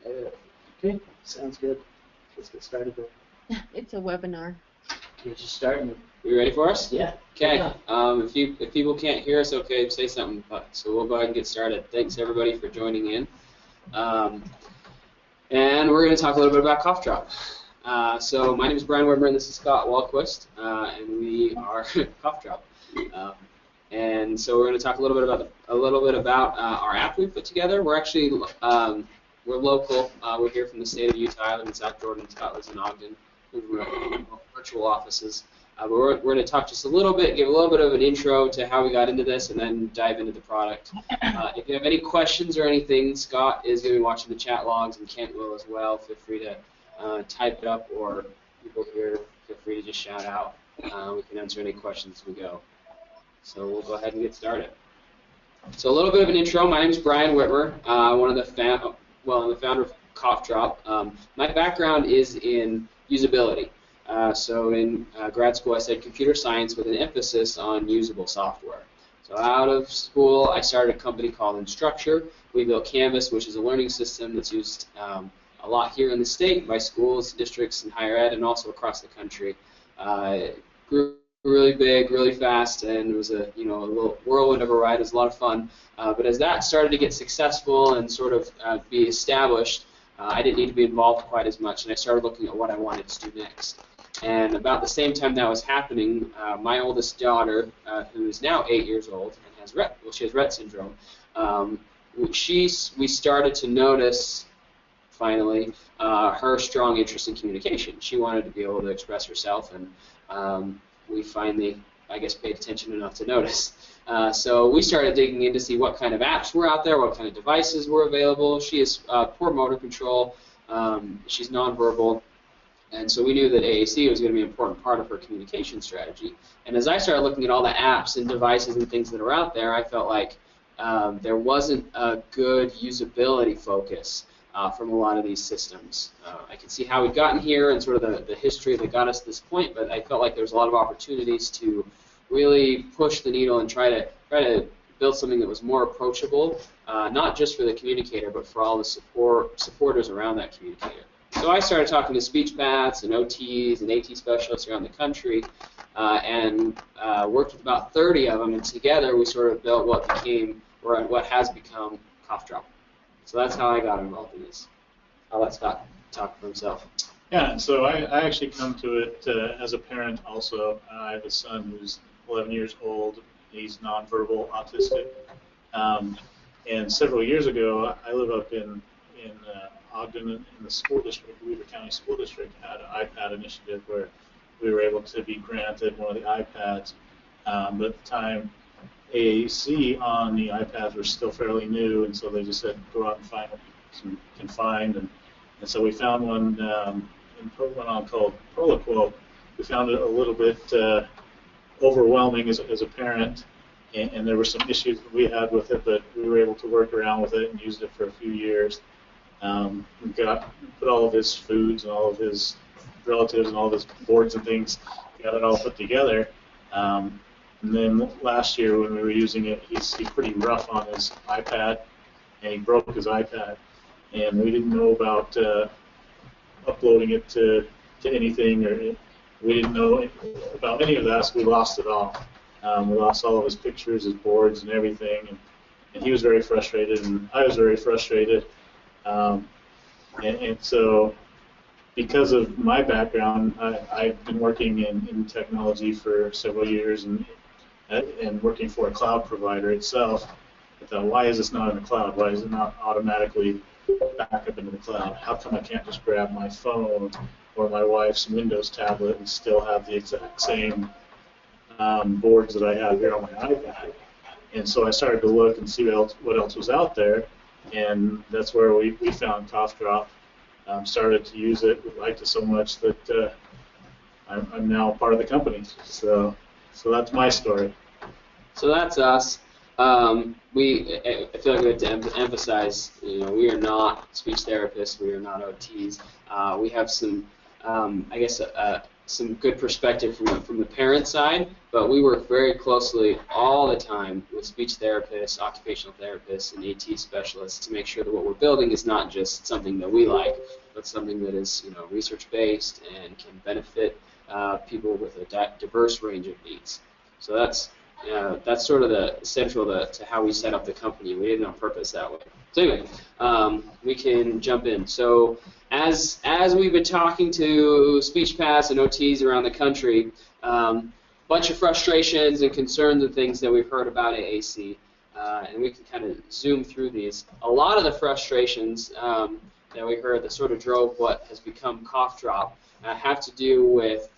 Okay, sounds good. Let's get started then. It's a webinar. You're just starting. You ready for us? Yeah. Okay. If people can't hear us, okay, say something. So we'll go ahead and get started. Thanks everybody for joining in. And we're going to talk a little bit about CoughDrop. So my name is Brian Weber and this is Scot Wahlquist, and we are CoughDrop. And so we're going to talk a little bit about our app we put together. We're actually we're local. We're here from the state of Utah. I live in South Jordan. Scott lives in Ogden. We're virtual offices. But we're going to talk just a little bit, give a little bit of an intro to how we got into this, and then dive into the product. If you have any questions or anything, Scott is going to be watching the chat logs, and Kent will as well. Feel free to type it up, or people here, feel free to just shout out. We can answer any questions as we go. So we'll go ahead and get started. So a little bit of an intro. My name is Brian Whitmer. I'm the founder of CoughDrop. My background is in usability. So in grad school, I studied computer science with an emphasis on usable software. So out of school, I started a company called Instructure. We built Canvas, which is a learning system that's used a lot here in the state by schools, districts, and higher ed, and also across the country. It grew really big, really fast, and it was a little whirlwind of a ride. It was a lot of fun. But as that started to get successful and sort of be established, I didn't need to be involved quite as much, and I started looking at what I wanted to do next. And about the same time that was happening, my oldest daughter, who is now 8 years old and has she has Rett syndrome, we started to notice finally her strong interest in communication. She wanted to be able to express herself, and we finally, I guess, paid attention enough to notice. So we started digging in to see what kind of apps were out there, what kind of devices were available. She has poor motor control. She's nonverbal. And so we knew that AAC was going to be an important part of her communication strategy. And as I started looking at all the apps and devices and things that are out there, I felt like there wasn't a good usability focus from a lot of these systems. I can see how we've gotten here and sort of the history that got us to this point, but I felt like there was a lot of opportunities to really push the needle and try to build something that was more approachable, not just for the communicator, but for all the supporters around that communicator. So I started talking to speech paths and OTs and AT specialists around the country, and worked with about 30 of them, and together we sort of built what has become CoughDrop. So that's how I got involved in this. I'll let Scott talk for himself. Yeah, so I actually come to it as a parent also. I have a son who's 11 years old. He's nonverbal autistic. And several years ago, I live up in Ogden in the school district, Weaver County School District, had an iPad initiative where we were able to be granted one of the iPads. But at the time, AAC on the iPads were still fairly new, and so they just said go out and find what you can find. And so we found one called Proloquo. We found it a little bit overwhelming as a parent, and there were some issues that we had with it, but we were able to work around with it and used it for a few years. We put all of his foods and all of his relatives and all of his boards and things, got it all put together. And then last year when we were using it, he's pretty rough on his iPad, and he broke his iPad. And we didn't know about uploading it to anything, or we didn't know about any of that, so we lost it all. We lost all of his pictures, his boards, and everything. And he was very frustrated, and I was very frustrated. And so, because of my background, I've been working in technology for several years and working for a cloud provider itself. I thought, why is this not in the cloud? Why is it not automatically back up into the cloud? How come I can't just grab my phone or my wife's Windows tablet and still have the exact same boards that I have here on my iPad? And so I started to look and see what else was out there. And that's where we found CoughDrop, started to use it, we liked it so much that I'm now part of the company. So that's my story. So that's us. I feel like we have to emphasize, we are not speech therapists, we are not OTs. We have some, some good perspective from the parent side, but we work very closely all the time with speech therapists, occupational therapists, and AT specialists to make sure that what we're building is not just something that we like, but something that is research-based and can benefit people with a diverse range of needs. So that's sort of the central to how we set up the company. We did it on purpose that way. So anyway, we can jump in. So as we've been talking to speech paths and OTs around the country, bunch of frustrations and concerns and things that we've heard about AAC, and we can kind of zoom through these. A lot of the frustrations that we heard that sort of drove what has become CoughDrop have to do with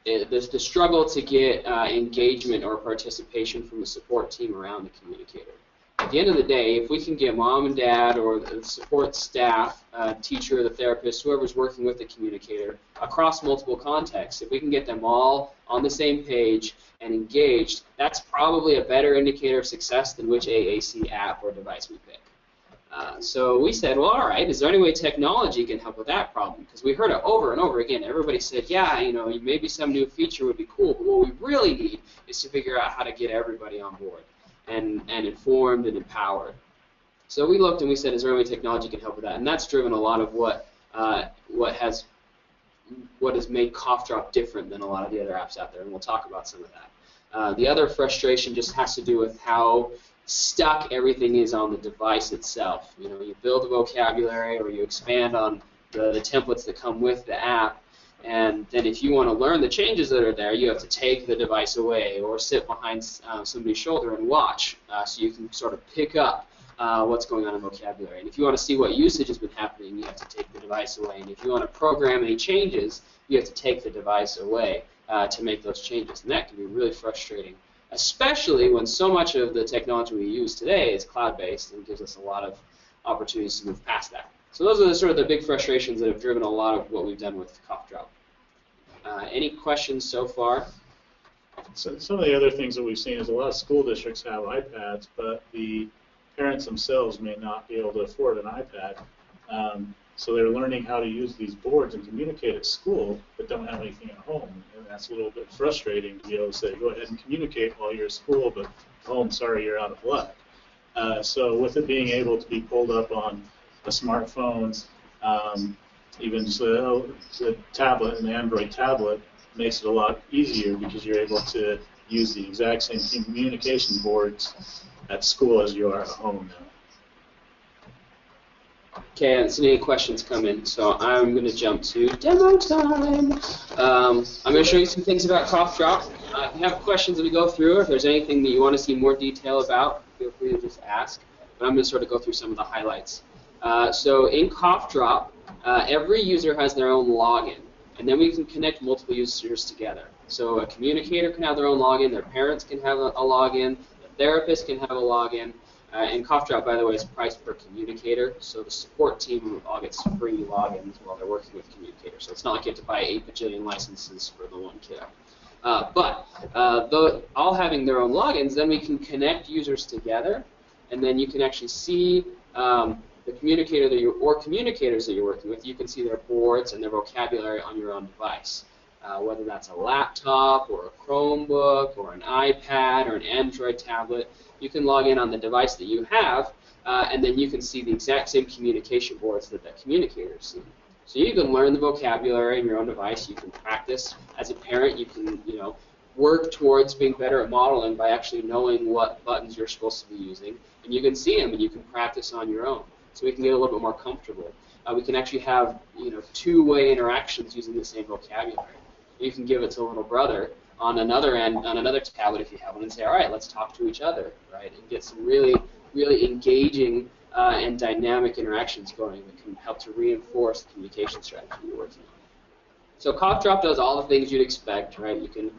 the struggle to get engagement or participation from the support team around the communicator. At the end of the day, if we can get mom and dad or the support staff, teacher, the therapist, whoever's working with the communicator across multiple contexts, if we can get them all on the same page and engaged, that's probably a better indicator of success than which AAC app or device we pick. So we said, well, all right, is there any way technology can help with that problem? Because we heard it over and over again. Everybody said, yeah, maybe some new feature would be cool, but what we really need is to figure out how to get everybody on board and informed and empowered. So we looked and we said, is there any way technology can help with that? And that's driven a lot of what has made CoughDrop different than a lot of the other apps out there, and we'll talk about some of that. The other frustration just has to do with how stuck everything is on the device itself. You build a vocabulary or you expand on the templates that come with the app, and then if you want to learn the changes that are there, you have to take the device away or sit behind somebody's shoulder and watch so you can sort of pick up what's going on in vocabulary. And if you want to see what usage has been happening, you have to take the device away. And if you want to program any changes, you have to take the device away to make those changes. And that can be really frustrating, especially when so much of the technology we use today is cloud-based and gives us a lot of opportunities to move past that. So those are sort of the big frustrations that have driven a lot of what we've done with CoughDrop. Any questions so far? So some of the other things that we've seen is a lot of school districts have iPads, but the parents themselves may not be able to afford an iPad. So they're learning how to use these boards and communicate at school, but don't have anything at home. And that's a little bit frustrating to be able to say, go ahead and communicate while you're at school, but at home, sorry, you're out of luck. So with it being able to be pulled up on a smartphone, even just the tablet, an Android tablet, makes it a lot easier because you're able to use the exact same communication boards at school as you are at home now. Okay, I haven't seen any questions come in, so I'm going to jump to demo time. I'm going to show you some things about CoughDrop. If you have questions as we go through, if there's anything that you want to see more detail about, feel free to just ask. But I'm going to sort of go through some of the highlights. So in CoughDrop, every user has their own login, and then we can connect multiple users together. So a communicator can have their own login, their parents can have a login, the therapist can have a login, and CoughDrop, by the way, is priced per communicator, so the support team all gets free logins while they're working with communicators. So it's not like you have to buy 8 bajillion licenses for the one kiddo. All having their own logins, then we can connect users together, and then you can actually see the communicator that or communicators that you're working with. You can see their boards and their vocabulary on your own device, whether that's a laptop or a Chromebook or an iPad or an Android tablet. You can log in on the device that you have, and then you can see the exact same communication boards that the communicators see. So you can learn the vocabulary on your own device. You can practice as a parent. You can, work towards being better at modeling by actually knowing what buttons you're supposed to be using, and you can see them and you can practice on your own. So we can get a little bit more comfortable. We can actually have, two-way interactions using the same vocabulary. You can give it to a little brother on another end, on another tablet if you have one, and say, all right, let's talk to each other, right, and get some really, really engaging and dynamic interactions going that can help to reinforce the communication strategy you're working on. So CoughDrop does all the things you'd expect, right? You can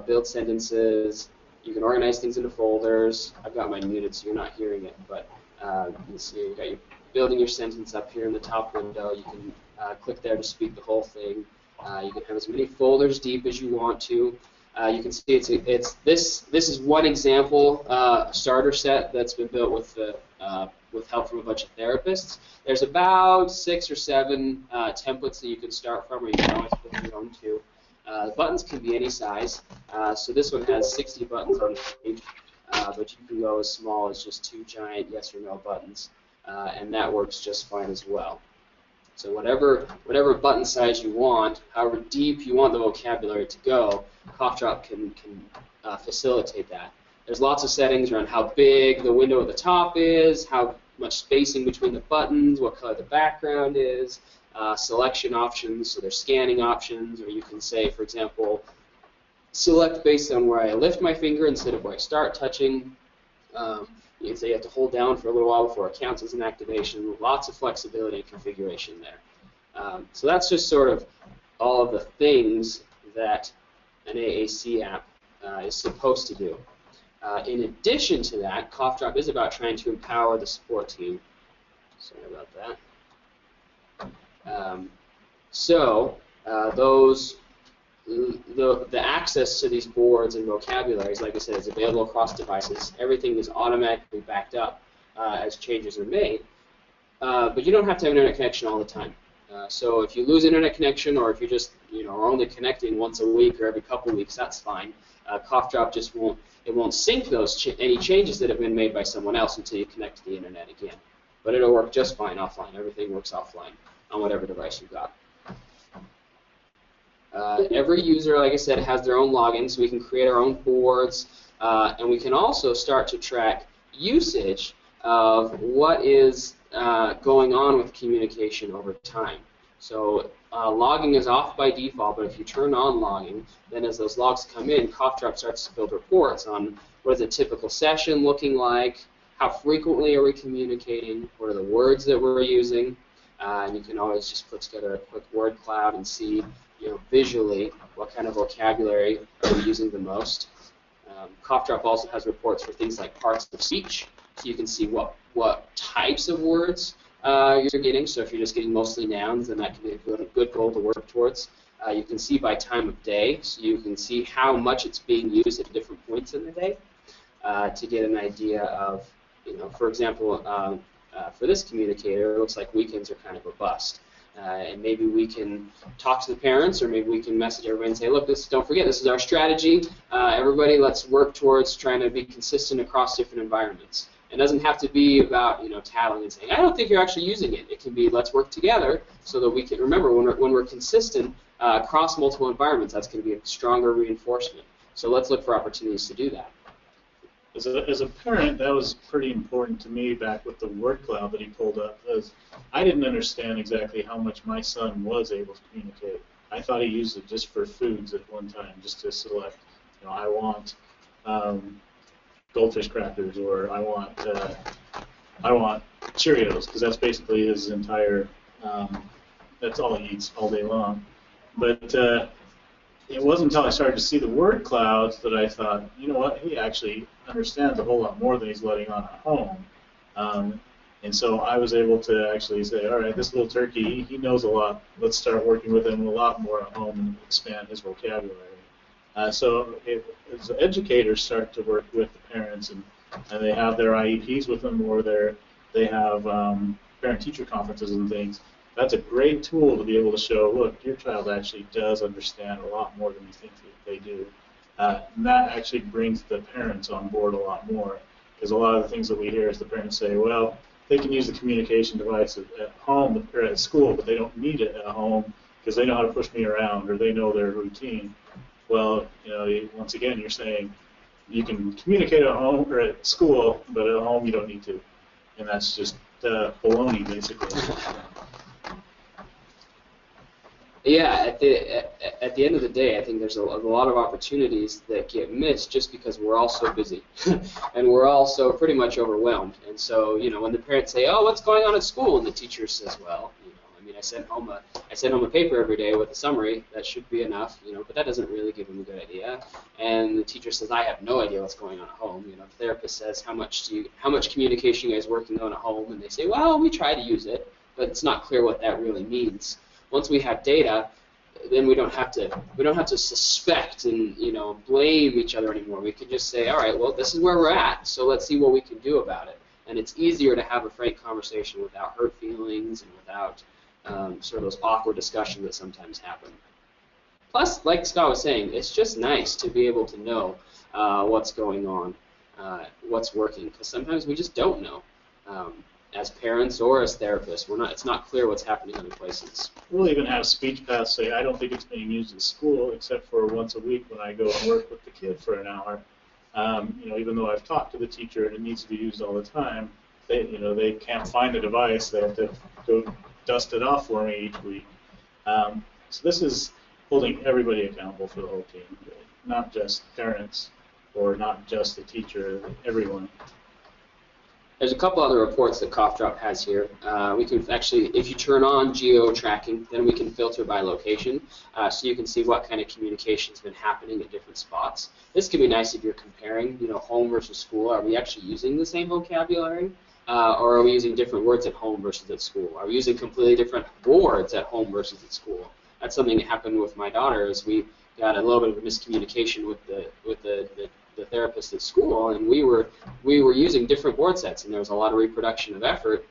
build sentences, you can organize things into folders. I've got mine muted so you're not hearing it, but you see you've got your building your sentence up here in the top window. You can click there to speak the whole thing. You can have as many folders deep as you want to. You can see this is one example starter set that's been built with the with help from a bunch of therapists. There's about 6 or 7 templates that you can start from, or you can always put your own too. The buttons can be any size. So this one has 60 buttons on the page, but you can go as small as just 2 giant yes or no buttons, and that works just fine as well. So whatever button size you want, however deep you want the vocabulary to go, CoughDrop can facilitate that. There's lots of settings around how big the window at the top is, how much spacing between the buttons, what color the background is, selection options, so there's scanning options, or you can say, for example, select based on where I lift my finger instead of where I start touching. You can say you have to hold down for a little while before it counts as an activation. Lots of flexibility and configuration there. So that's just sort of all of the things that an AAC app is supposed to do. In addition to that, CoughDrop is about trying to empower the support team. Sorry about that. The access to these boards and vocabularies, like I said, is available across devices. Everything is automatically backed up as changes are made. But you don't have to have an internet connection all the time. So if you lose internet connection, or if you just are only connecting once a week or every couple of weeks, that's fine. CoughDrop just won't sync those any changes that have been made by someone else until you connect to the internet again. But it'll work just fine offline. Everything works offline on whatever device you've got. Every user, like I said, has their own login, so we can create our own boards, and we can also start to track usage of what is going on with communication over time. So logging is off by default, but if you turn on logging, then as those logs come in, CoughDrop starts to build reports on what is a typical session looking like, how frequently are we communicating, what are the words that we're using, and you can always just put together a quick word cloud and see visually what kind of vocabulary are we using the most. CoughDrop also has reports for things like parts of speech, so you can see what types of words you're getting. So if you're just getting mostly nouns, then that can be a good goal to work towards. You can see by time of day, so you can see how much it's being used at different points in the day to get an idea of, for example, for this communicator, it looks like weekends are kind of a bust. And maybe we can talk to the parents, or maybe we can message everybody and say, look, don't forget, this is our strategy. Everybody, let's work towards trying to be consistent across different environments. It doesn't have to be about tattling and saying, I don't think you're actually using it. It can be, let's work together so that we can remember when we're consistent across multiple environments. That's going to be a stronger reinforcement. So let's look for opportunities to do that. As a parent, that was pretty important to me back with the word cloud that he pulled up, because I didn't understand exactly how much my son was able to communicate. I thought he used it just for foods at one time, just to select, I want goldfish crackers, or I want Cheerios, because that's basically his entire, that's all he eats all day long. But it wasn't until I started to see the word clouds that I thought, you know what, he actually understands a whole lot more than he's letting on at home. And so I was able to actually say, all right, this little turkey, he knows a lot. Let's start working with him a lot more at home and expand his vocabulary. So as educators start to work with the parents, and they have their IEPs with them, or they have parent-teacher conferences and things, that's a great tool to be able to show, look, your child actually does understand a lot more than you think that they do. And that actually brings the parents on board a lot more, because a lot of the things that we hear is the parents say, well, they can use the communication device at home or at school, but they don't need it at home because they know how to push me around, or they know their routine. Well, once again, you're saying you can communicate at home or at school, but at home you don't need to. And that's just baloney, basically. Yeah, at the end of the day, I think there's a lot of opportunities that get missed just because we're all so busy, and we're all so pretty much overwhelmed. And so, when the parents say, "Oh, what's going on at school?" and the teacher says, "Well, I sent home a paper every day with a summary. That should be enough, but that doesn't really give them a good idea." And the teacher says, "I have no idea what's going on at home." The therapist says, "How much communication you guys working on at home?" And they say, "Well, we try to use it, but it's not clear what that really means." Once we have data, then we don't have to suspect and blame each other anymore. We can just say, all right, well, this is where we're at, so let's see what we can do about it. and it's easier to have a frank conversation without hurt feelings and without sort of those awkward discussions that sometimes happen. Plus, like Scott was saying, it's just nice to be able to know what's going on, what's working, because sometimes we just don't know. As parents or as therapists, it's not clear what's happening other places. We'll even have speech paths say, I don't think it's being used in school except for once a week when I go and work with the kid for an hour. Even though I've talked to the teacher and it needs to be used all the time, they can't find the device. They have to go dust it off for me each week. So this is holding everybody accountable for the whole team, not just parents or not just the teacher, everyone. There's a couple other reports that CoughDrop has here. We can actually, if you turn on Geotracking, then we can filter by location, so you can see what kind of communication's been happening at different spots. This can be nice if you're comparing, home versus school. Are we actually using the same vocabulary, or are we using different words at home versus at school? Are we using completely different words at home versus at school? That's something that happened with my daughter. Is we got a little bit of a miscommunication with the therapist at school, and we were using different word sets, and there was a lot of reproduction of effort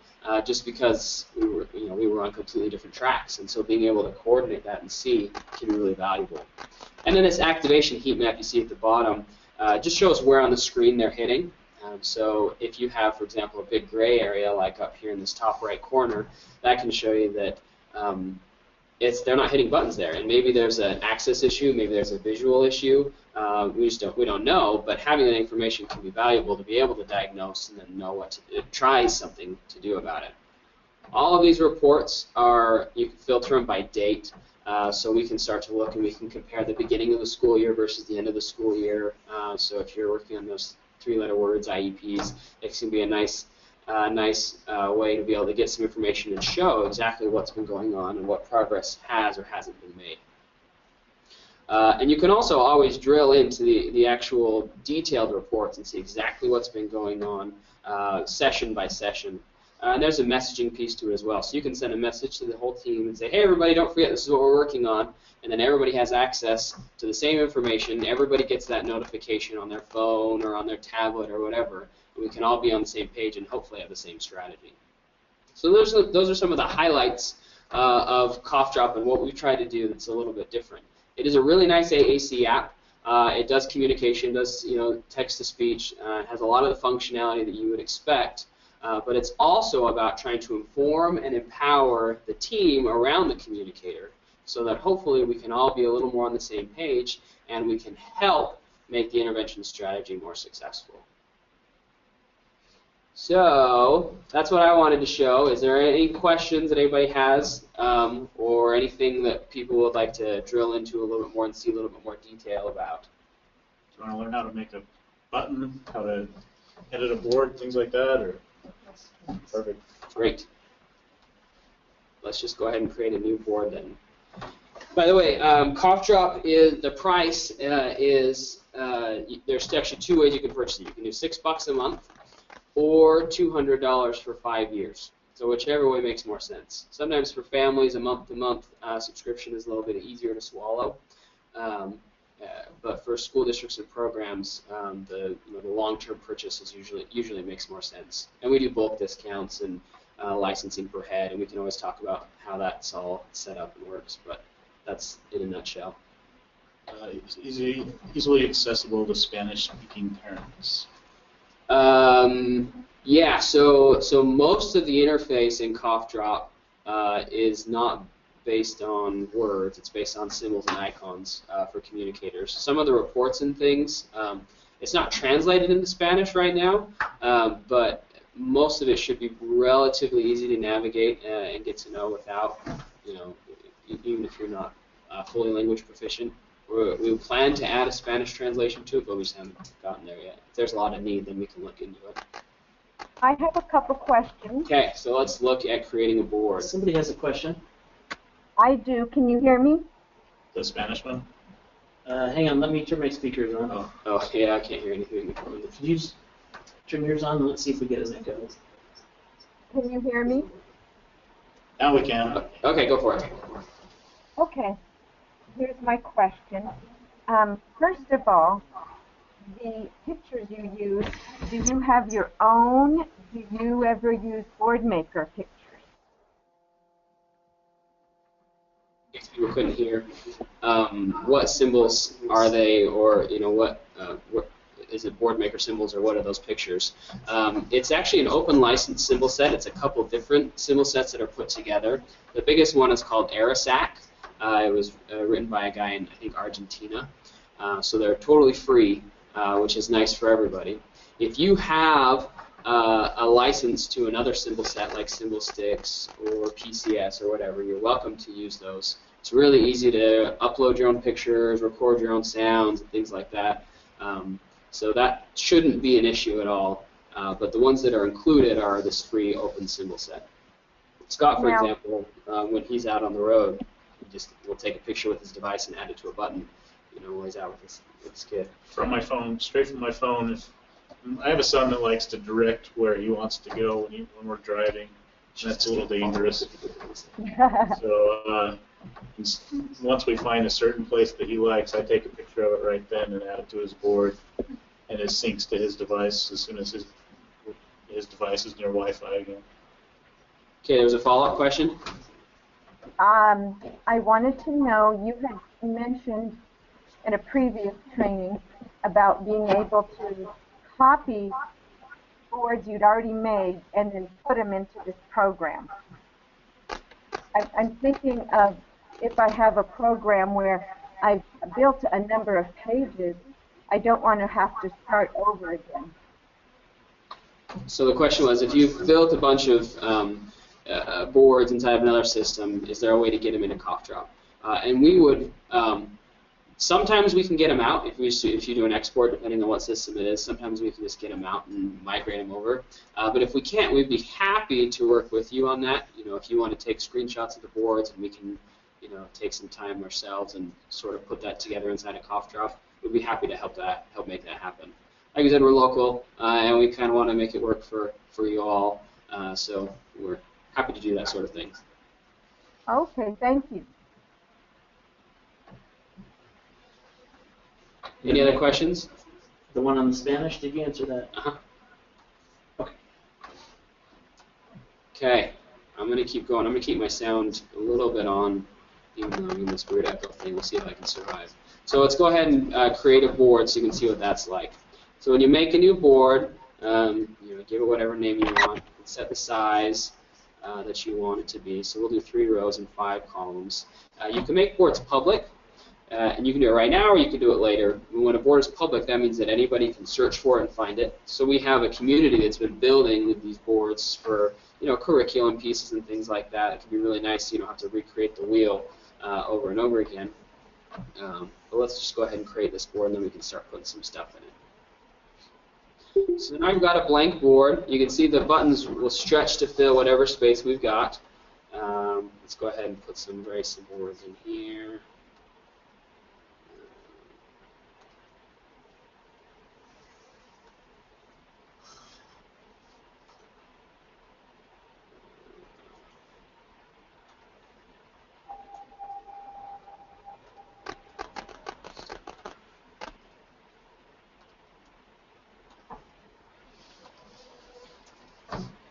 just because we were on completely different tracks, and so being able to coordinate that and see can be really valuable. And then this activation heat map you see at the bottom just shows where on the screen they're hitting. So if you have, for example, a big gray area like up here in this top right corner, that can show you that they're not hitting buttons there, and maybe there's an access issue, maybe there's a visual issue. We don't know, but having that information can be valuable to be able to diagnose and then know what to try something to do about it. All of these reports you can filter them by date, so we can start to look and we can compare the beginning of the school year versus the end of the school year. So if you're working on those 3-letter words, IEPs, it can be a nice way to be able to get some information and show exactly what's been going on and what progress has or hasn't been made. And you can also always drill into the actual detailed reports and see exactly what's been going on session by session. And there's a messaging piece to it as well. So you can send a message to the whole team and say, hey, everybody, don't forget this is what we're working on. And then everybody has access to the same information. Everybody gets that notification on their phone or on their tablet or whatever. And we can all be on the same page and hopefully have the same strategy. So those are some of the highlights of CoughDrop and what we've tried to do that's a little bit different. It is a really nice AAC app. It does communication, does text-to-speech, has a lot of the functionality that you would expect. But it's also about trying to inform and empower the team around the communicator so that hopefully we can all be a little more on the same page and we can help make the intervention strategy more successful. So that's what I wanted to show. Is there any questions that anybody has or anything that people would like to drill into a little bit more and see a little bit more detail about? Do you want to learn how to make a button, how to edit a board, things like that? Or? Perfect. Great. Let's just go ahead and create a new board then. By the way, CoughDrop the price is there's actually 2 ways you can purchase it. You can do $6 a month or $200 for 5 years. So whichever way makes more sense. Sometimes for families, a month-to-month subscription is a little bit easier to swallow. But for school districts and programs, the long-term purchase is usually makes more sense. And we do bulk discounts and licensing per head, and we can always talk about how that's all set up and works. But that's in a nutshell. It's easily accessible to Spanish-speaking parents. Yeah. So most of the interface in CoughDrop is not based on words. It's based on symbols and icons for communicators. Some of the reports and things, it's not translated into Spanish right now, but most of it should be relatively easy to navigate and get to know without, even if you're not fully language proficient. We plan to add a Spanish translation to it, but we just haven't gotten there yet. If there's a lot of need, then we can look into it. I have a couple questions. Okay, so let's look at creating a board. Somebody has a question. I do. Can you hear me? The Spanish one? Hang on, let me turn my speakers on. Oh yeah, I can't hear anything. Could you just turn yours on and let's see if we get as echo. Can you hear me? Now we can. Okay, go for it. Okay. Here's my question. First of all, the pictures you use, do you have your own do you ever use board maker pictures? If people couldn't hear, what symbols are they, or what is it? Board maker symbols, or what are those pictures? It's actually an open license symbol set. It's a couple different symbol sets that are put together. The biggest one is called AAC. It was written by a guy in, I think, Argentina. So they're totally free, which is nice for everybody. If you have a license to another symbol set like Symbol Sticks or PCS or whatever, you're welcome to use those. It's really easy to upload your own pictures, record your own sounds, and things like that. So that shouldn't be an issue at all. But the ones that are included are this free open symbol set. Scott, for example, when he's out on the road, he just will take a picture with his device and add it to a button, while he's out with his kid. From my phone, straight from my phone. I have a son that likes to direct where he wants to go when we're driving. And that's a little dangerous. So once we find a certain place that he likes, I take a picture of it right then and add it to his board, and it syncs to his device as soon as his device is near Wi-Fi again. Okay, there was a follow-up question. I wanted to know, you had mentioned in a previous training about being able to copy boards you'd already made and then put them into this program. I'm thinking of if I have a program where I've built a number of pages, I don't want to have to start over again. So the question was, if you've built a bunch of boards inside of another system, is there a way to get them into CoughDrop? And we would, sometimes we can get them out if you do an export, depending on what system it is. Sometimes we can just get them out and migrate them over. But if we can't, we'd be happy to work with you on that. If you want to take screenshots of the boards and we can, take some time ourselves and sort of put that together inside of CoughDrop, we'd be happy to help make that happen. Like I said, we're local, and we kind of want to make it work for you all. So we're happy to do that sort of thing. Okay, thank you. Any other questions? The one on the Spanish, did you answer that? Uh-huh. Okay. Okay, I'm going to keep going. I'm going to keep my sound a little bit on, even though I'm in this weird echo thing. We'll see if I can survive. So let's go ahead and create a board so you can see what that's like. So when you make a new board, give it whatever name you want, and set the size that you want it to be. So we'll do 3 rows and 5 columns. You can make boards public, and you can do it right now or you can do it later. When a board is public, that means that anybody can search for it and find it. So we have a community that's been building these boards for curriculum pieces and things like that. It can be really nice. You don't have to recreate the wheel over and over again. But let's just go ahead and create this board, and then we can start putting some stuff in it. So now we've got a blank board. You can see the buttons will stretch to fill whatever space we've got. Let's go ahead and put some very simple words in here.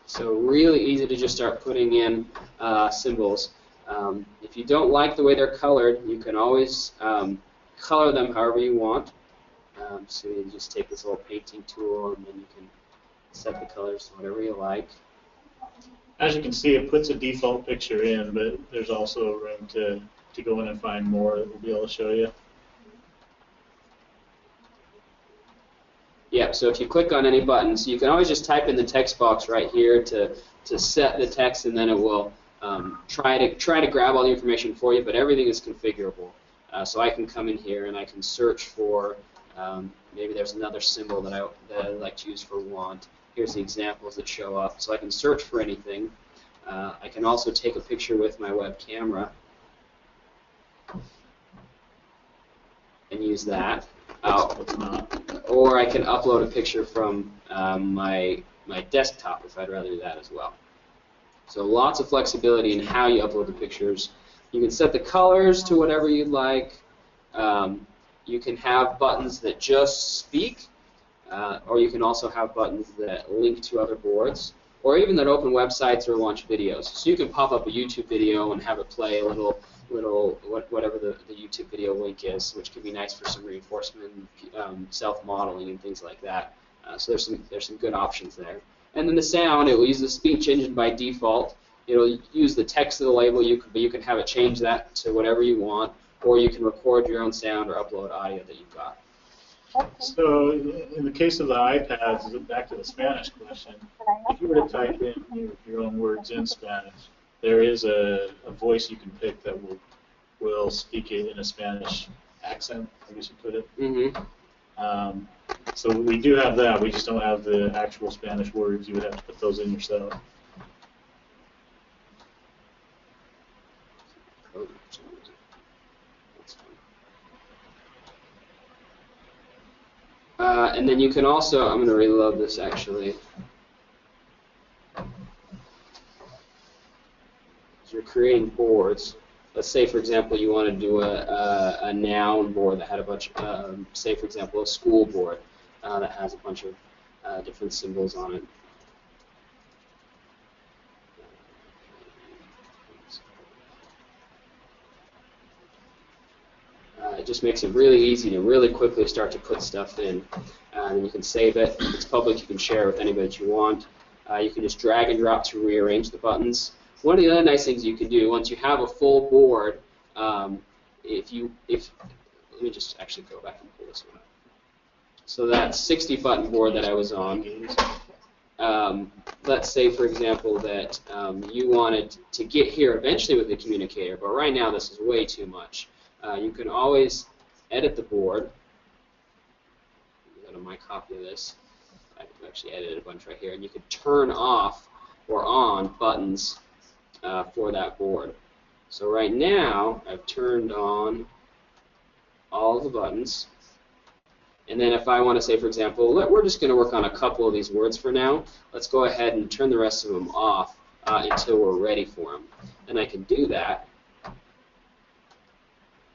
So really easy to just start putting in symbols. If you don't like the way they're colored, you can always color them however you want. So you just take this little painting tool and then you can set the colors to whatever you like. As you can see, it puts a default picture in, but there's also room to go in and find more that we'll be able to show you. Yeah, so if you click on any buttons, you can always just type in the text box right here to set the text, and then it will try to grab all the information for you, but everything is configurable. So I can come in here and I can search for, maybe there's another symbol that I like to use for want. Here's the examples that show up. So I can search for anything. I can also take a picture with my web camera and use that. Or I can upload a picture from my desktop if I'd rather do that as well. So lots of flexibility in how you upload the pictures. You can set the colors to whatever you'd like. You can have buttons that just speak. or you can also have buttons that link to other boards, or even that open websites or launch videos. So you can pop up a YouTube video and have it play a little whatever the YouTube video link is, which can be nice for some reinforcement, self-modeling, and things like that. So there's some good options there. And then the sound, it will use the speech engine by default. It'll use the text of the label. You can have it change that to whatever you want, or you can record your own sound or upload audio that you've got. So in the case of the iPads, back to the Spanish question, if you were to type in your own words in Spanish, there is a voice you can pick that will speak it in a Spanish accent, I guess you put it. Mm-hmm. So we do have that. We just don't have the actual Spanish words. You would have to put those in yourself. And then you can also, I'm going to reload this actually. As you're creating boards, let's say for example you want to do a noun board that had a bunch of, say for example a school board that has a bunch of different symbols on it. It just makes it really easy to really quickly start to put stuff in. And you can save it. It's public. You can share it with anybody that you want. You can just drag and drop to rearrange the buttons. One of the other nice things you can do once you have a full board, let me just actually go back and pull this one up. So that 60 button board that I was on, let's say for example that you wanted to get here eventually with the communicator, but right now this is way too much. You can always edit the board. Go to my copy of this. I actually edited a bunch right here, and you can turn off or on buttons for that board. So right now I've turned on all the buttons, and then if I want to say, for example, we're just going to work on a couple of these words for now. Let's go ahead and turn the rest of them off until we're ready for them, and I can do that.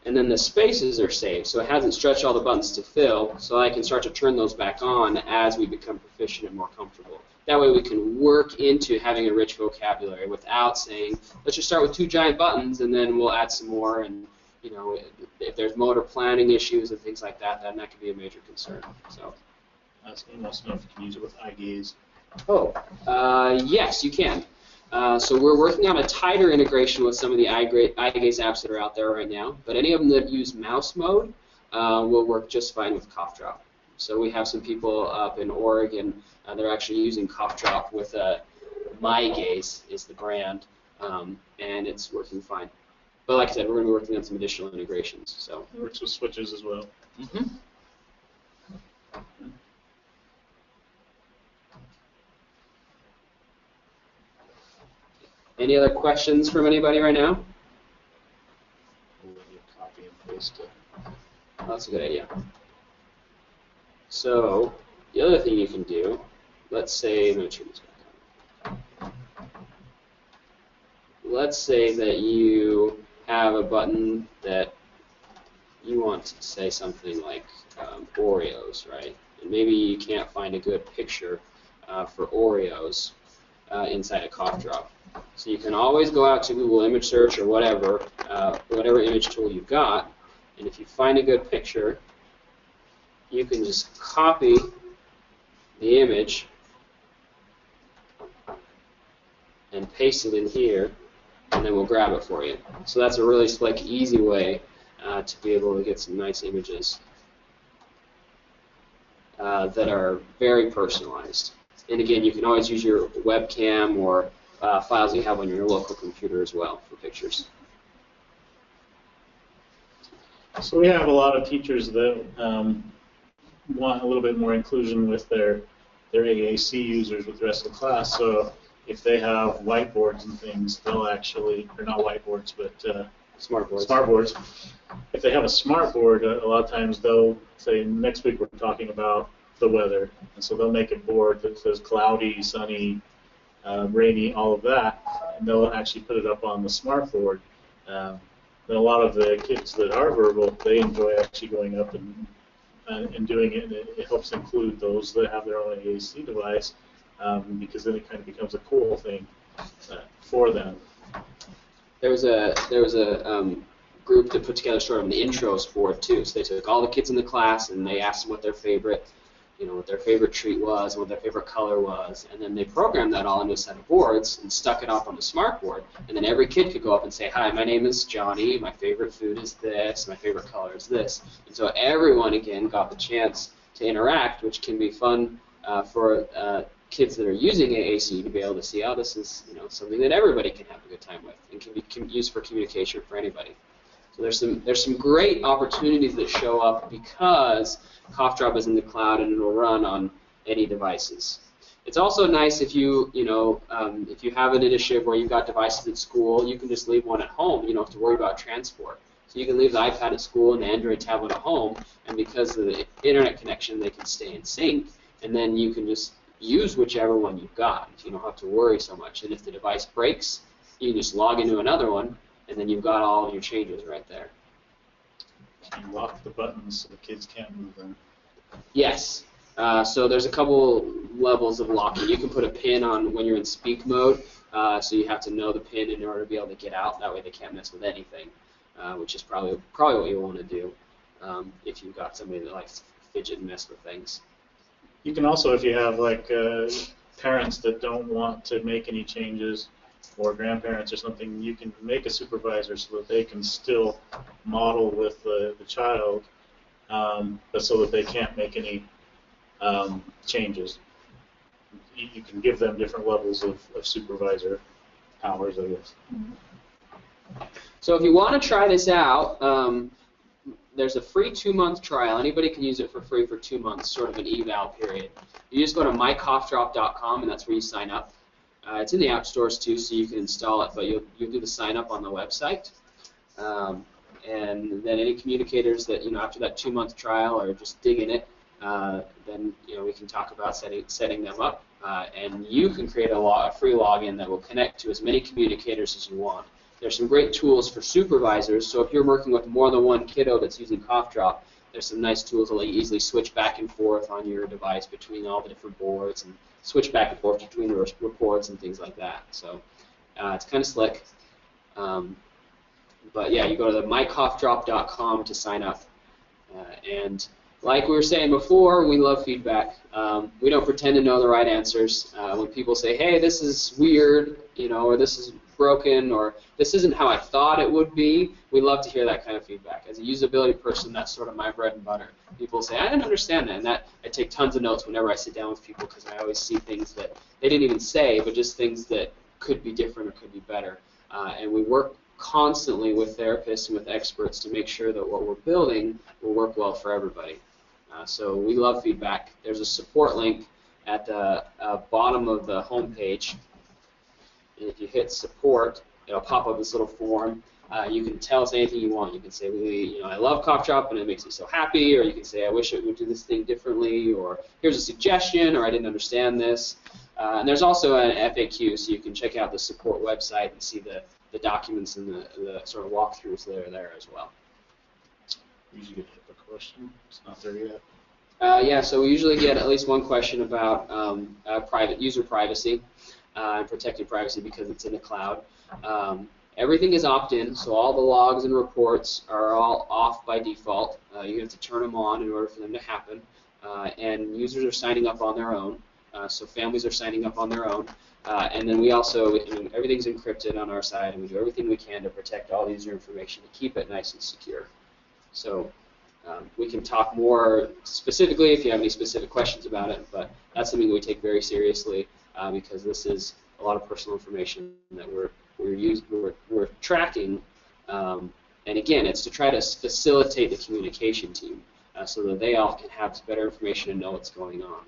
And then the spaces are saved, so it hasn't stretched all the buttons to fill, so I can start to turn those back on as we become proficient and more comfortable. That way we can work into having a rich vocabulary without saying, let's just start with 2 giant buttons and then we'll add some more, and you know, if there's motor planning issues and things like that, then that could be a major concern. So That's almost enough. You can use it with eye gaze. Oh, yes, you can. So we're working on a tighter integration with some of the eye gaze apps that are out there right now, but any of them that use mouse mode will work just fine with CoughDrop. So we have some people up in Oregon, they're actually using CoughDrop with My Gaze is the brand, and it's working fine. But like I said, we're going to be working on some additional integrations. So It works with switches as well. Mm-hmm. Any other questions from anybody right now? We'll let you copy and paste it. Oh, that's a good idea. So the other thing you can do, let's say, I'm going to turn this back on. Let's say that you have a button that you want to say something like Oreos, right? And maybe you can't find a good picture for Oreos inside a CoughDrop. So you can always go out to Google image search or whatever image tool you've got, and if you find a good picture, you can just copy the image and paste it in here, and then we'll grab it for you. So that's a really slick, easy way to be able to get some nice images that are very personalized. And again, you can always use your webcam or files you have on your local computer as well for pictures. So we have a lot of teachers that want a little bit more inclusion with their AAC users with the rest of the class. So if they have whiteboards and things, they'll actually, or not whiteboards, but smartboards. If they have a smartboard, a lot of times they'll say, next week we're talking about the weather, and so they'll make a board that says cloudy, sunny, rainy, all of that, and they'll actually put it up on the smartboard. Then a lot of the kids that are verbal, they enjoy actually going up and in doing it, and it helps include those that have their own AAC device, because then it kind of becomes a cool thing for them. There was a group that put together sort of an intros for it too. So they took all the kids in the class and they asked them what their favorite, what their favorite treat was, and what their favorite color was, and then they programmed that all into a set of boards and stuck it up on the smart board. And then every kid could go up and say, "Hi, my name is Johnny. My favorite food is this. My favorite color is this." And so everyone again got the chance to interact, which can be fun for kids that are using AAC to be able to see, oh, this is something that everybody can have a good time with and can be used for communication for anybody. So there's some great opportunities that show up because CoughDrop is in the cloud and it'll run on any devices. It's also nice if you if you have an initiative where you've got devices at school, you can just leave one at home. You don't have to worry about transport. So you can leave the iPad at school and the Android tablet at home, and because of the internet connection, they can stay in sync, and then you can just use whichever one you've got. You don't have to worry so much. And if the device breaks, you can just log into another one, and then you've got all of your changes right there. You lock the buttons so the kids can't move them. Yes. So there's a couple levels of locking. You can put a pin on when you're in speak mode, so you have to know the pin in order to be able to get out. That way they can't mess with anything, which is probably what you want to do if you've got somebody that likes to fidget and mess with things. You can also, if you have like parents that don't want to make any changes, or grandparents or something, you can make a supervisor so that they can still model with the child, but so that they can't make any changes. You can give them different levels of supervisor powers, I guess. So if you want to try this out, there's a free 2-month trial. Anybody can use it for free for 2 months, sort of an eval period. You just go to mycoughdrop.com, and that's where you sign up. It's in the app stores too, so you can install it, but you'll do the sign up on the website. And then any communicators that after that 2-month trial are just digging it, then we can talk about setting them up, and you can create a free login that will connect to as many communicators as you want. There's some great tools for supervisors, so if you're working with more than one kiddo that's using CoughDrop, there's some nice tools that let you easily switch back and forth on your device between all the different boards and switch back and forth between the reports and things like that. So it's kind of slick. But yeah, you go to the mycoughdrop.com to sign up. And like we were saying before, we love feedback. We don't pretend to know the right answers. When people say, hey, this is weird, or this is broken, or this isn't how I thought it would be, we love to hear that kind of feedback. As a usability person, that's sort of my bread and butter. People say, I didn't understand that, and I take tons of notes whenever I sit down with people because I always see things that they didn't even say, but just things that could be different or could be better. And we work constantly with therapists and with experts to make sure that what we're building will work well for everybody. So we love feedback. There's a support link at the bottom of the home page. And if you hit support, it'll pop up this little form. You can tell us anything you want. You can say, I love CoughDrop and it makes me so happy, or you can say, I wish it would do this thing differently, or here's a suggestion, or I didn't understand this. And there's also an FAQ, so you can check out the support website and see the documents and the sort of walkthroughs that are there as well. Usually get a question. It's not there yet. Yeah, so we usually get at least one question about private user privacy and protecting privacy because it's in the cloud. Everything is opt-in, so all the logs and reports are all off by default. You have to turn them on in order for them to happen. And users are signing up on their own, so families are signing up on their own. And then we also, everything's encrypted on our side, and we do everything we can to protect all the user information to keep it nice and secure. So we can talk more specifically if you have any specific questions about it, but that's something we take very seriously because this is a lot of personal information that we're tracking. And again, it's to try to facilitate the communication team so that they all can have better information and know what's going on.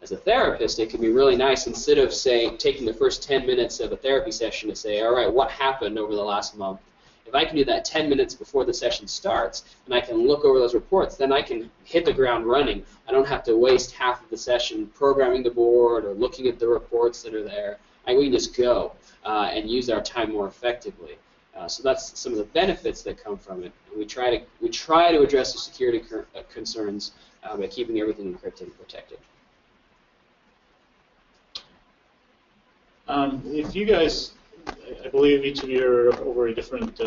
As a therapist, it can be really nice, instead of, say, taking the first 10 minutes of a therapy session to say, all right, what happened over the last month? If I can do that 10 minutes before the session starts, and I can look over those reports, then I can hit the ground running. I don't have to waste half of the session programming the board or looking at the reports that are there. We can just go and use our time more effectively. So that's some of the benefits that come from it. And we try to address the security concerns by keeping everything encrypted and protected. If you guys, I believe each of you are over a different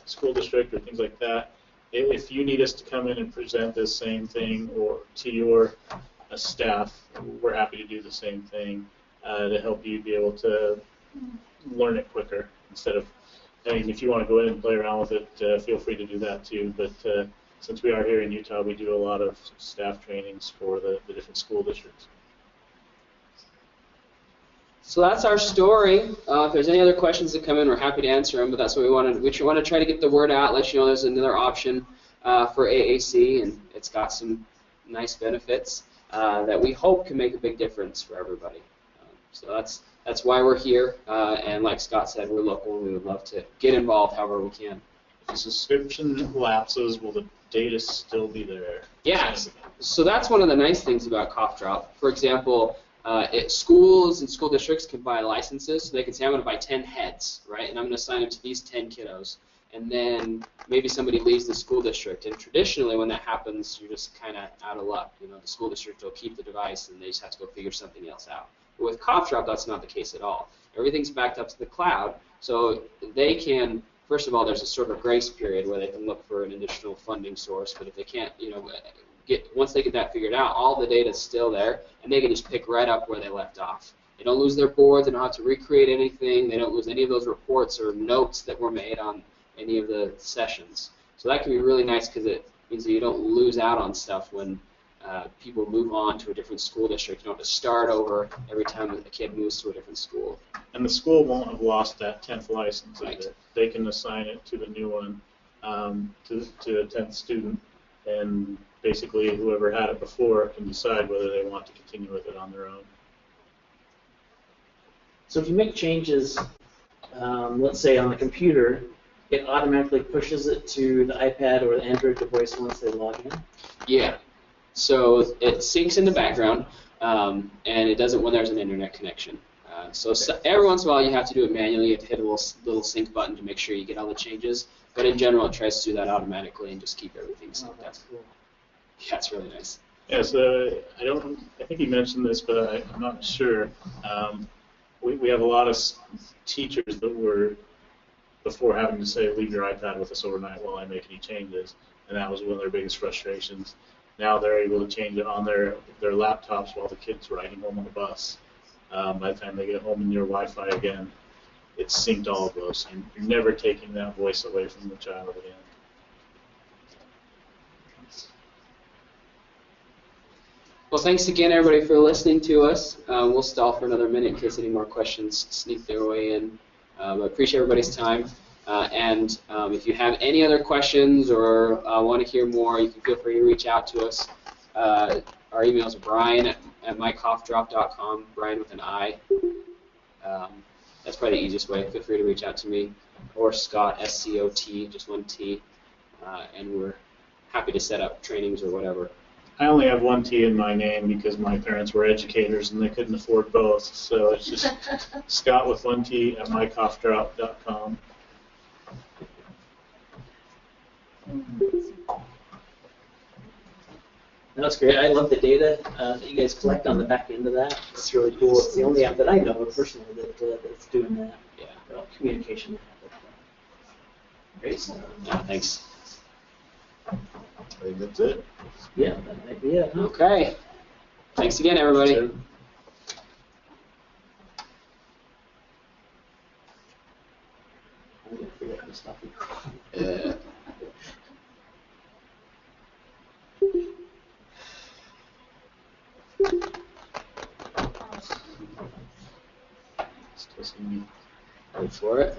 school district or things like that, if you need us to come in and present this same thing or to your staff, we're happy to do the same thing to help you be able to learn it quicker instead of, I mean, if you want to go in and play around with it, feel free to do that too. But since we are here in Utah, we do a lot of staff trainings for the different school districts. So that's our story. If there's any other questions that come in, we're happy to answer them. But that's what we want to. We want to try to get the word out, let you know there's another option for AAC, and it's got some nice benefits that we hope can make a big difference for everybody. So that's why we're here. And like Scott said, we're local, and we would love to get involved however we can. If the subscription lapses, will the data still be there? Yeah. So that's one of the nice things about CoughDrop. For example. Schools and school districts can buy licenses, so they can say, I'm going to buy 10 heads, right, and I'm going to assign them to these 10 kiddos. And then maybe somebody leaves the school district, and traditionally when that happens, you're just kind of out of luck. You know, the school district will keep the device, and they just have to go figure something else out. But with CoughDrop, that's not the case at all. Everything's backed up to the cloud, so they can, first of all, there's a sort of grace period where they can look for an additional funding source, but if they can't, you know, once they get that figured out, all the data is still there, and they can just pick right up where they left off. They don't lose their boards. They don't have to recreate anything. They don't lose any of those reports or notes that were made on any of the sessions. So that can be really nice because it means that you don't lose out on stuff when people move on to a different school district. You don't have to start over every time a kid moves to a different school. And the school won't have lost that 10th license Right. either. They can assign it to the new one, to a 10th student, and basically whoever had it before can decide whether they want to continue with it on their own. So if you make changes, let's say on the computer, it automatically pushes it to the iPad or the Android device once they log in? Yeah. So it syncs in the background, and it does it when there's an internet connection. So every once in a while you have to do it manually. You have to hit a little sync button to make sure you get all the changes. But in general, it tries to do that automatically and just keep everything synced up. That's cool. Yeah, it's really nice. Yeah, so I think you mentioned this, but I'm not sure. We have a lot of teachers that were, before having to say, leave your iPad with us overnight while I make any changes, and that was one of their biggest frustrations. Now they're able to change it on their laptops while the kid's riding home on the bus. By the time they get home and your Wi-Fi again, it's synced all of those, and you're never taking that voice away from the child again. Well, thanks again, everybody, for listening to us. We'll stall for another minute in case any more questions sneak their way in. I appreciate everybody's time. And if you have any other questions or want to hear more, you can feel free to reach out to us. Our email is brian@mycoughdrop.com, Brian with an I. That's probably the easiest way. Feel free to reach out to me. Or Scott, S-C-O-T, just one T. And we're happy to set up trainings or whatever. I only have one T in my name because my parents were educators and they couldn't afford both. So it's just Scott with one T at mycoughdrop.com. That's great. I love the data that you guys collect on the back end of that. It's really cool. It's the only app that I know personally that's doing that. Yeah. Communication. Great. Yeah, thanks. I think that's it. Yeah, that might be it. Okay. Thanks again, everybody. So, I'm going to figure out how to stop you. still seeing me. Wait for it.